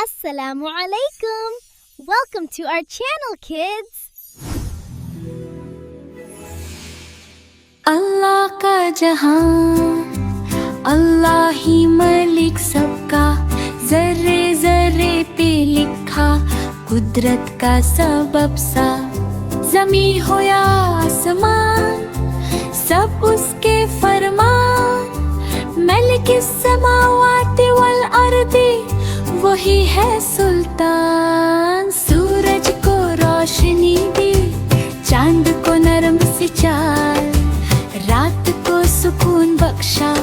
Assalamu alaikum. Welcome to our channel, kids. अल्लाह का जहां, अल्लाह ही मलिक सबका, जर्रे जर्रे पे लिखा कुदरत का सबब सा। ज़मी हो या आसमान, सब उसके फरमान। मलिक समावाति वल अर्दी, वही है सुल्तान। सूरज को रोशनी दी, चांद को नरम सी चाल, रात को सुकून बख्शा,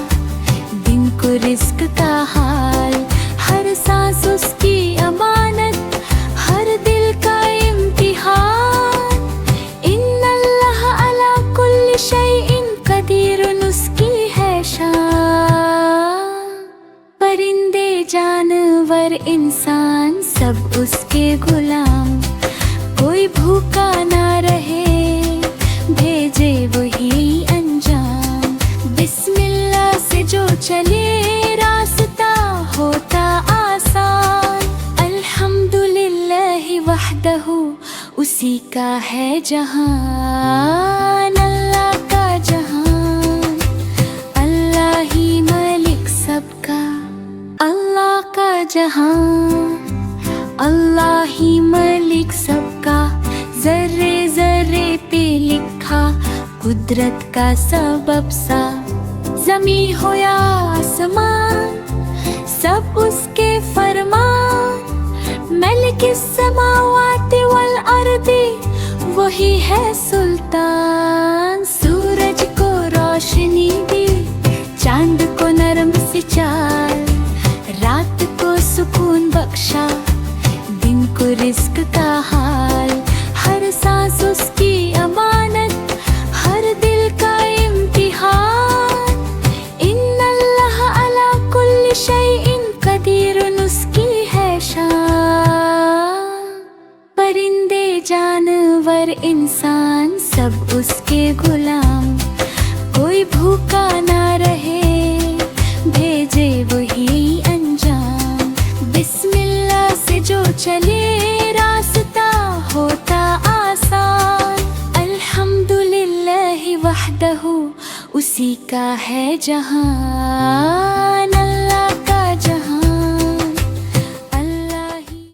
दिन को रिस्क का हाल। हर सांस उसकी अमानत, हर दिल का इम्तिहान। इन्नल्लाह अला कुल्ली शैइन कदीरुन, उसकी है शान। परिंदे जानवर इंसान सब उसके गुलाम, कोई भूखा ना रहे, भेजे वही अंजाम। बिस्मिल्लाह से जो चले, रास्ता होता आसान। अल्हम्दुलिल्लाहि वहदहू, उसी का है जहान। अल्लाह का जहान, अल्लाह ही मलिक सबका। अल्लाह का जहान, अल्लाह ही मलिक सबका, जर्रे जर्रे पे लिखा कुदरत का सबब सा। ज़मी हो या आसमान, सब उसके फरमान। मलिक समावाति वल अर्दी, वही है सुल्तान। सूरज को रोशनी दी, चांद को नरम सी चाल, रात को सुकून बख्शा, दिन को रिस्क का हाल। हर सांस उसकी अमानत, हर दिल का इम्तिहान। इन्नल्लाह अला कुल्ली शैइन कदीरुन, उसकी है शान। परिंदे जानवर इंसान सब उसके गुलाम, कोई भूखा ना रहे, भेजे वही अंजाम। बिस्मिल्लाह से जो चले, रास्ता होता आसान। अल्हम्दुलिल्लाहि वहदहू, उसी का है जहान।